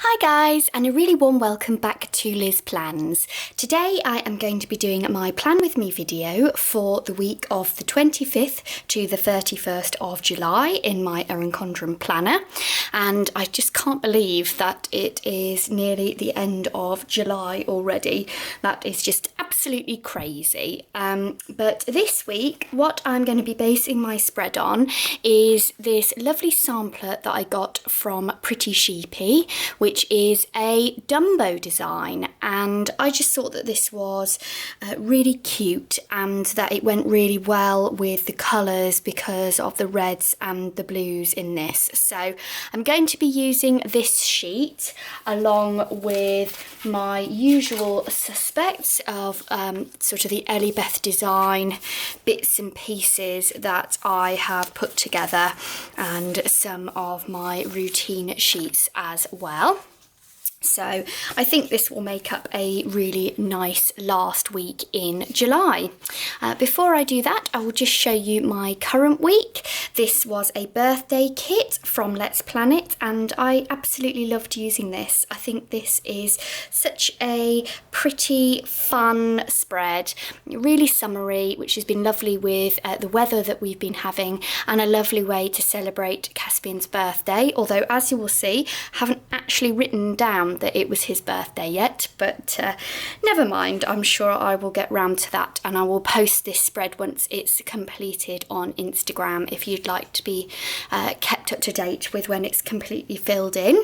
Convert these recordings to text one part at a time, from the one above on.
Hi guys, and a really warm welcome back to Liz Plans. Today I am going to be doing my Plan With Me video for the week of the 25th to the 31st of July in my Erin Condren planner, and I just can't believe that it is nearly the end of July already. That is just absolutely crazy. But this week what I'm going to be basing my spread on is this lovely sampler that I got from Pretty Sheepy, which is a Dumbo design, and I just thought that this was really cute and that it went really well with the colours because of the reds and the blues in this. So I'm going to be using this sheet along with my usual suspects of sort of the Ellie Beth design bits and pieces that I have put together, and some of my routine sheets as well. So I think this will make up a really nice last week in July. Before I do that, I will just show you my current week. This was a birthday kit from Let's Plan It, and I absolutely loved using this. I think this is such a pretty fun spread, really summery, which has been lovely with the weather that we've been having, and a lovely way to celebrate Caspian's birthday. Although, as you will see, I haven't actually written down that it was his birthday yet, but never mind, I'm sure I will get round to that, and I will post this spread once it's completed on Instagram if you'd like to be kept up to date with when it's completely filled in.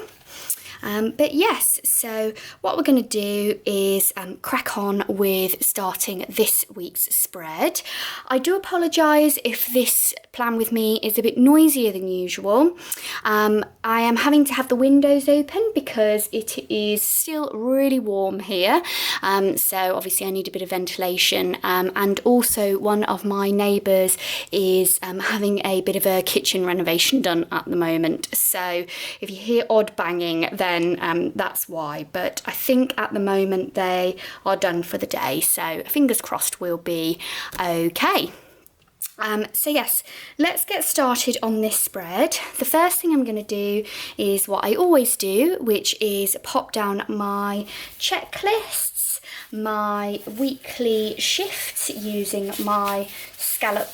But yes, so what we're going to do is crack on with starting this week's spread. I do apologise if this Plan With Me is a bit noisier than usual. I am having to have the windows open because it is still really warm here, so obviously I need a bit of ventilation, and also one of my neighbours is having a bit of a kitchen renovation done at the moment, so if you hear odd banging then that's why, but I think at the moment they are done for the day, so fingers crossed we'll be okay. So yes, let's get started on this spread. The first thing I'm going to do is what I always do, which is pop down my checklists, my weekly shifts using my scallop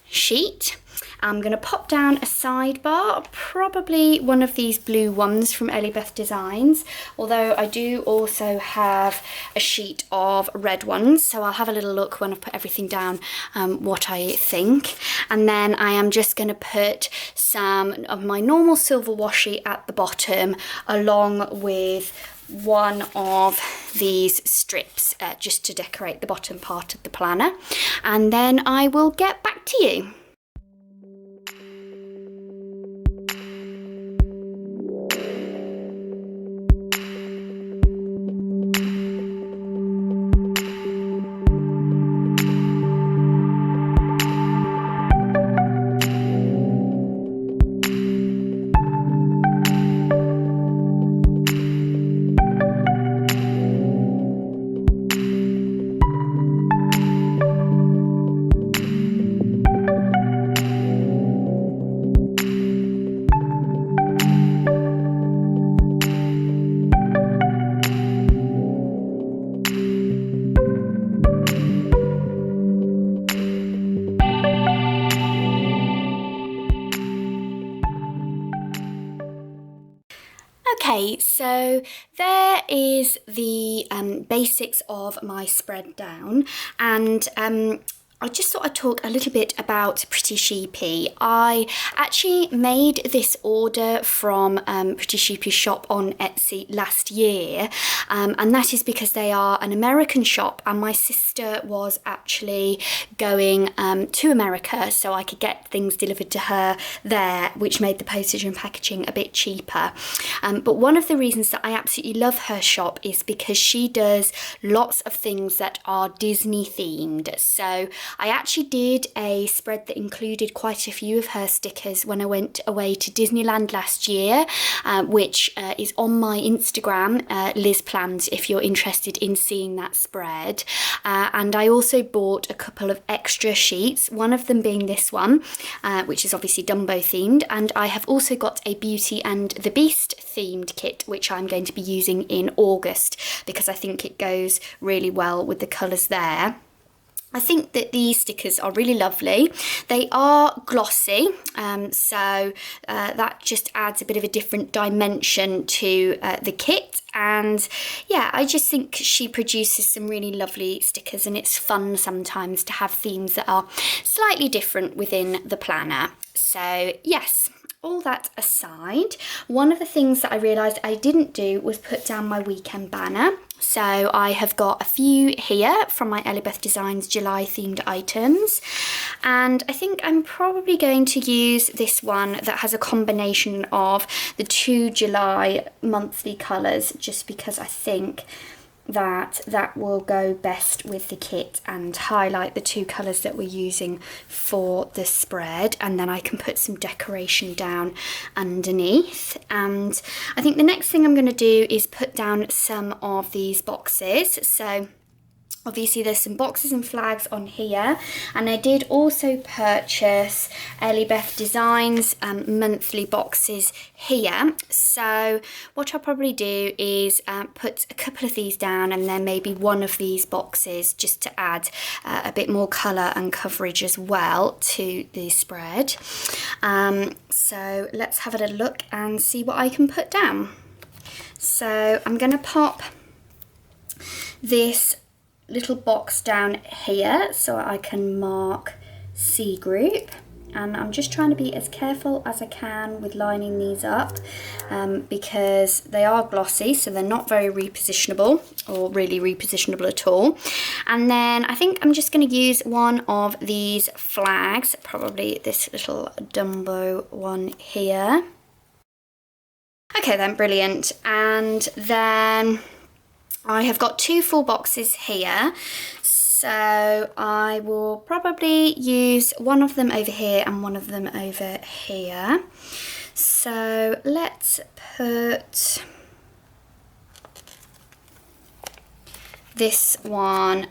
sheet. I'm going to pop down a sidebar, probably one of these blue ones from Ellie Beth Designs, although I do also have a sheet of red ones, so I'll have a little look when I've put everything down what I think. And then I am just going to put some of my normal silver washi at the bottom along with one of these strips just to decorate the bottom part of the planner, and then I will get back to you. Okay, so there is the basics of my spread down, and I just thought I'd talk a little bit about Pretty Sheepy. I actually made this order from Pretty Sheepy's shop on Etsy last year, and that is because they are an American shop, and my sister was actually going to America so I could get things delivered to her there, which made the postage and packaging a bit cheaper. But one of the reasons that I absolutely love her shop is because she does lots of things that are Disney themed. So I actually did a spread that included quite a few of her stickers when I went away to Disneyland last year, which is on my Instagram, Liz Plans, if you're interested in seeing that spread. And I also bought a couple of extra sheets, one of them being this one, which is obviously Dumbo themed, and I have also got a Beauty and the Beast themed kit, which I'm going to be using in August because I think it goes really well with the colours there. I think that these stickers are really lovely. They are glossy, so that just adds a bit of a different dimension to the kit. And yeah, I just think she produces some really lovely stickers, and it's fun sometimes to have themes that are slightly different within the planner. So yes. All that aside, one of the things that I realised I didn't do was put down my weekend banner. So I have got a few here from my Elibeth Designs July themed items. And I think I'm probably going to use this one that has a combination of the 2 July monthly colours, just because I think that will go best with the kit and highlight the 2 colours that we're using for the spread, and then I can put some decoration down underneath. And I think the next thing I'm going to do is put down some of these boxes. So obviously there's some boxes and flags on here, and I did also purchase Elibeth Designs monthly boxes here. So what I'll probably do is put a couple of these down, and then maybe one of these boxes just to add a bit more colour and coverage as well to the spread. So let's have a little look and see what I can put down. So I'm going to pop this little box down here so I can mark C group, and I'm just trying to be as careful as I can with lining these up because they are glossy, so they're not very repositionable or really repositionable at all. And then I think I'm just going to use one of these flags, probably this little Dumbo one here. Okay then, brilliant. And then I have got 2 full boxes here, so I will probably use one of them over here and one of them over here. So let's put this one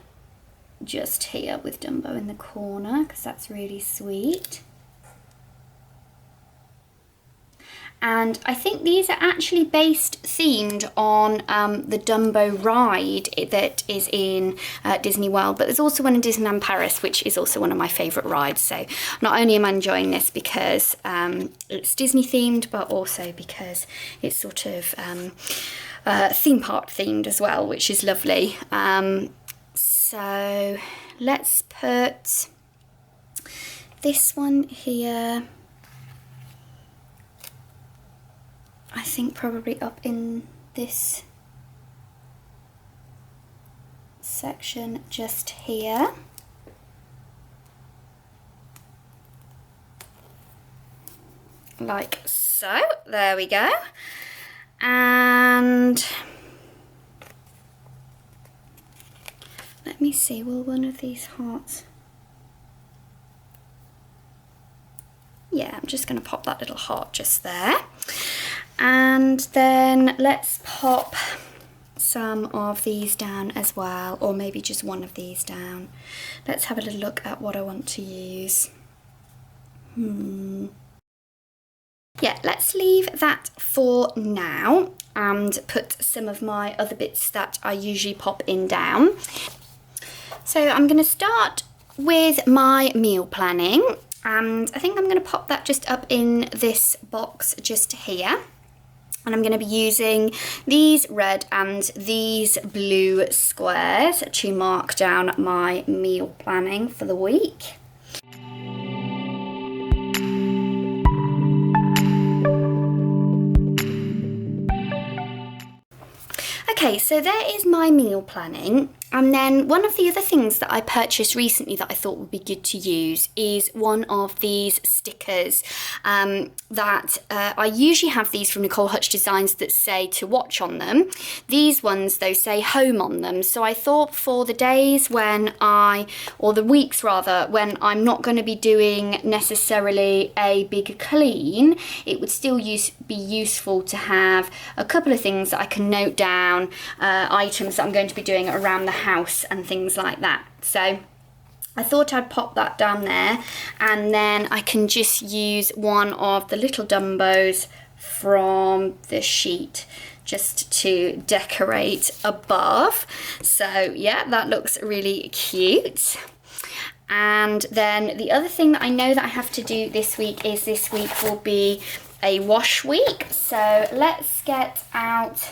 just here with Dumbo in the corner because that's really sweet. And I think these are actually themed on the Dumbo ride that is in Disney World, but there's also one in Disneyland Paris, which is also one of my favourite rides. So not only am I enjoying this because it's Disney themed, but also because it's sort of theme park themed as well, which is lovely. So let's put this one here. I think probably up in this section just here. Like so, there we go. And let me see, will one of these hearts? Yeah, I'm just going to pop that little heart just there. And then let's pop some of these down as well, or maybe just one of these down. Let's have a little look at what I want to use. Yeah, let's leave that for now and put some of my other bits that I usually pop in down. So I'm going to start with my meal planning, and I think I'm going to pop that just up in this box just here. And I'm going to be using these red and these blue squares to mark down my meal planning for the week. Okay, so there is my meal planning, And then one of the other things that I purchased recently that I thought would be good to use is one of these stickers that I usually have these from Nicole Hutch Designs that say to watch on them. These ones though say home on them. So I thought for the days when or the weeks rather, when I'm not going to be doing necessarily a big clean, it would still be useful to have a couple of things that I can note down, items that I'm going to be doing around the house and things like that. So I thought I'd pop that down there, and then I can just use one of the little Dumbos from the sheet just to decorate above. So yeah, that looks really cute. And then the other thing that I know that I have to do this week is this week will be a wash week. So let's get out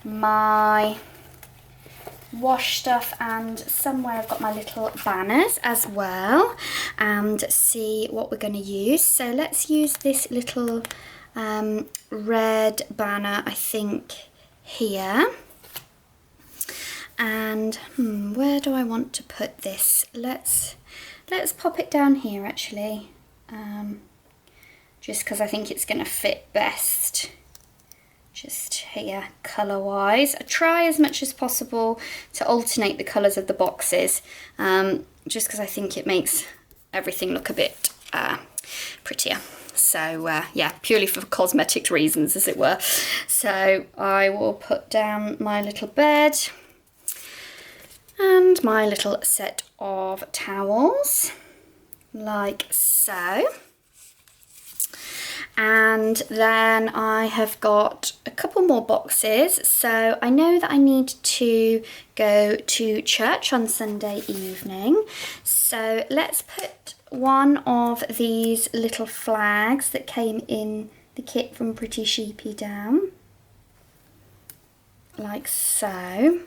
my wash stuff, and somewhere I've got my little banners as well, and see what we're going to use. So let's use this little red banner, I think, here. And where do I want to put this? Let's pop it down here actually, just because I think it's going to fit best. Just here, colour wise. I try as much as possible to alternate the colours of the boxes, just because I think it makes everything look a bit prettier. So yeah, purely for cosmetic reasons, as it were. So I will put down my little bed and my little set of towels, like so. And then I have got a couple more boxes. So I know that I need to go to church on Sunday evening. So let's put one of these little flags that came in the kit from Pretty Sheepy down, like so.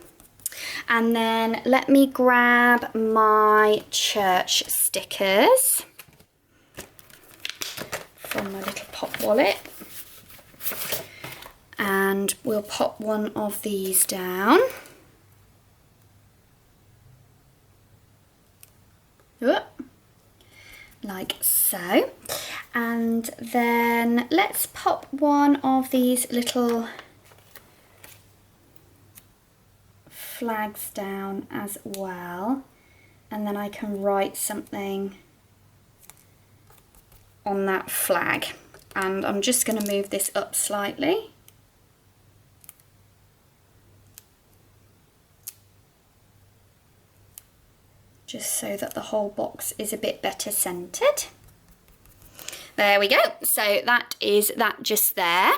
And then let me grab my church stickers from my little pop wallet, and we'll pop one of these down. Like so. And then let's pop one of these little flags down as well, and then I can write something on that flag. And I'm just going to move this up slightly. Just so that the whole box is a bit better centered. There we go. So that is that just there.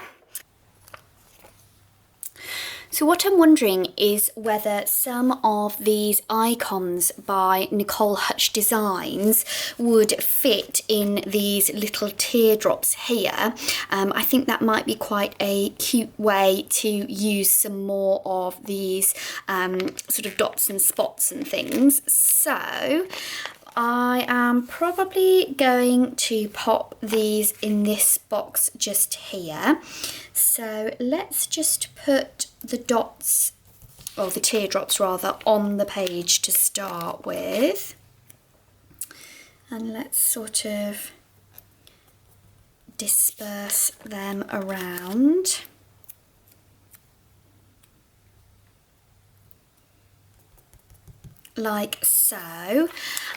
So what I'm wondering is whether some of these icons by Nicole Hutch Designs would fit in these little teardrops here. I think that might be quite a cute way to use some more of these sort of dots and spots and things. So I am probably going to pop these in this box just here. So let's just put the dots, or the teardrops rather, on the page to start with. And let's sort of disperse them around. Like so.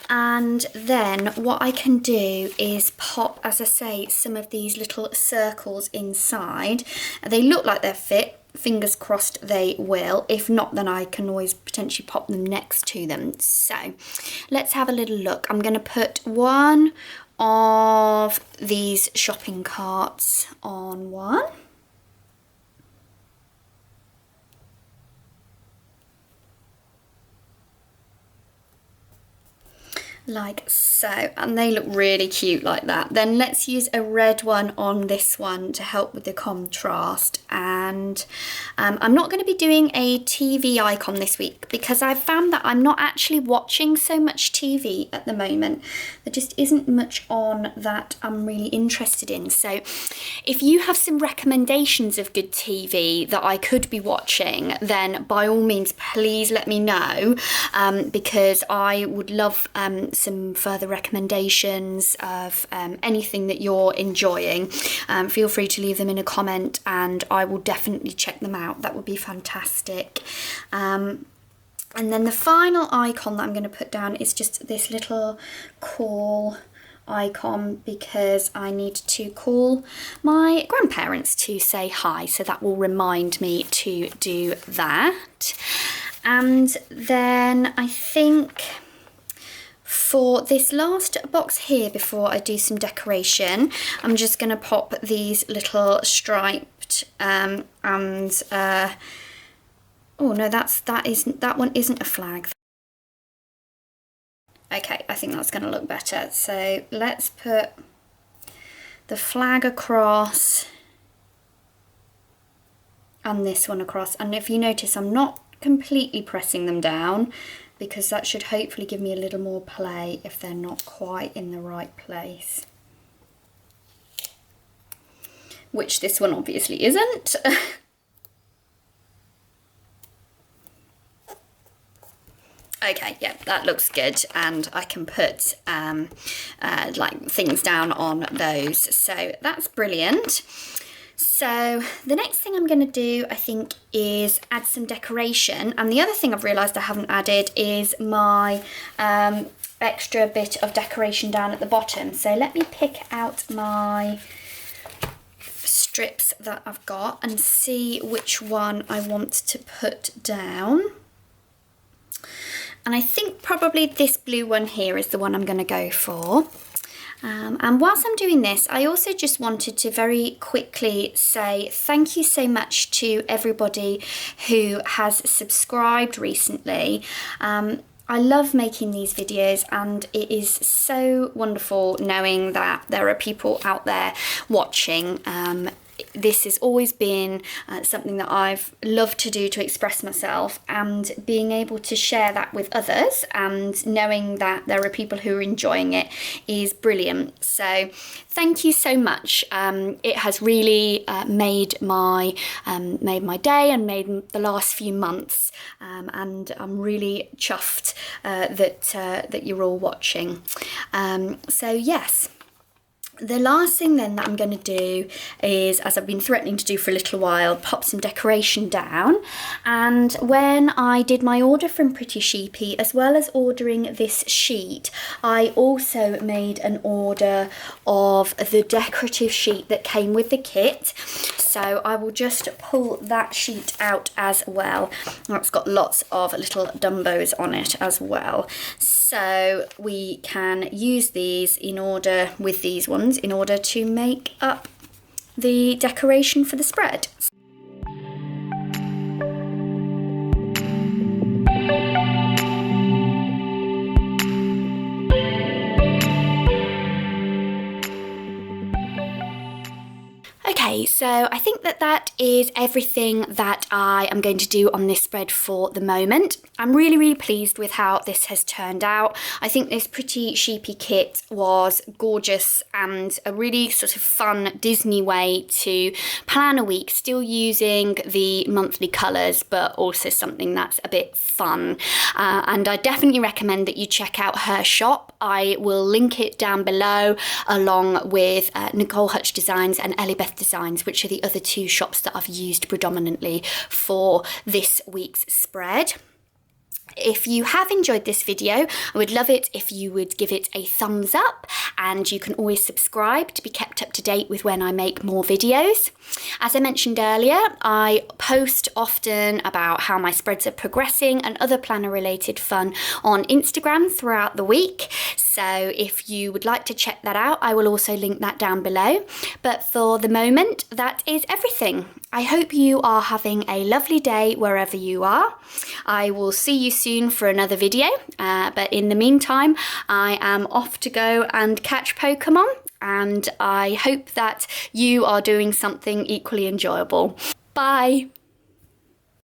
And then what I can do is pop, as I say, some of these little circles inside. They look like they're fit. Fingers crossed they will. If not, then I can always potentially pop them next to them. So let's have a little look. I'm going to put one of these shopping carts on one. Like so, and they look really cute like that. Then let's use a red one on this one to help with the contrast, and I'm not going to be doing a TV icon this week because I've found that I'm not actually watching so much TV at the moment. There just isn't much on that I'm really interested in. So if you have some recommendations of good TV that I could be watching, then by all means please let me know, because I would love some further recommendations of anything that you're enjoying. Feel free to leave them in a comment and I will definitely check them out. That would be fantastic. And then the final icon that I'm going to put down is just this little call icon, because I need to call my grandparents to say hi, so that will remind me to do that. And then I think for this last box here, before I do some decoration, I'm just going to pop these little striped oh no, that one isn't a flag. Okay, I think that's going to look better. So let's put the flag across and this one across. And if you notice, I'm not completely pressing them down, because that should hopefully give me a little more play if they're not quite in the right place. Which this one obviously isn't. Okay, yeah, that looks good, and I can put like things down on those, so that's brilliant. So the next thing I'm going to do, I think, is add some decoration. And the other thing I've realised I haven't added is my extra bit of decoration down at the bottom. So let me pick out my strips that I've got and see which one I want to put down. And I think probably this blue one here is the one I'm going to go for. And whilst I'm doing this, I also just wanted to very quickly say thank you so much to everybody who has subscribed recently. I love making these videos, and it is so wonderful knowing that there are people out there watching. This has always been something that I've loved to do, to express myself, and being able to share that with others and knowing that there are people who are enjoying it is brilliant. So thank you so much. It has really made my day and made the last few months, and I'm really chuffed that you're all watching. So yes. The last thing then that I'm going to do is, as I've been threatening to do for a little while, pop some decoration down. And when I did my order from Pretty Sheepy, as well as ordering this sheet, I also made an order of the decorative sheet that came with the kit. So I will just pull that sheet out as well. It's got lots of little Dumbos on it as well. So we can use these with these ones in order to make up the decoration for the spread. Okay, so I think that is everything that I am going to do on this spread for the moment. I'm really pleased with how this has turned out. I think this Pretty Sheepy kit was gorgeous and a really sort of fun Disney way to plan a week, still using the monthly colours, but also something that's a bit fun. And I definitely recommend that you check out her shop. I will link it down below, along with Nicole Hutch Designs and Ellie Beth Designs, which are the other two shops that I've used predominantly for this week's spread. If you have enjoyed this video, I would love it if you would give it a thumbs up, and you can always subscribe to be kept up to date with when I make more videos. As I mentioned earlier, I post often about how my spreads are progressing and other planner related fun on Instagram throughout the week. So if you would like to check that out, I will also link that down below. But for the moment, that is everything. I hope you are having a lovely day wherever you are. I will see you soon for another video, but in the meantime, I am off to go and catch Pokemon, and I hope that you are doing something equally enjoyable. Bye!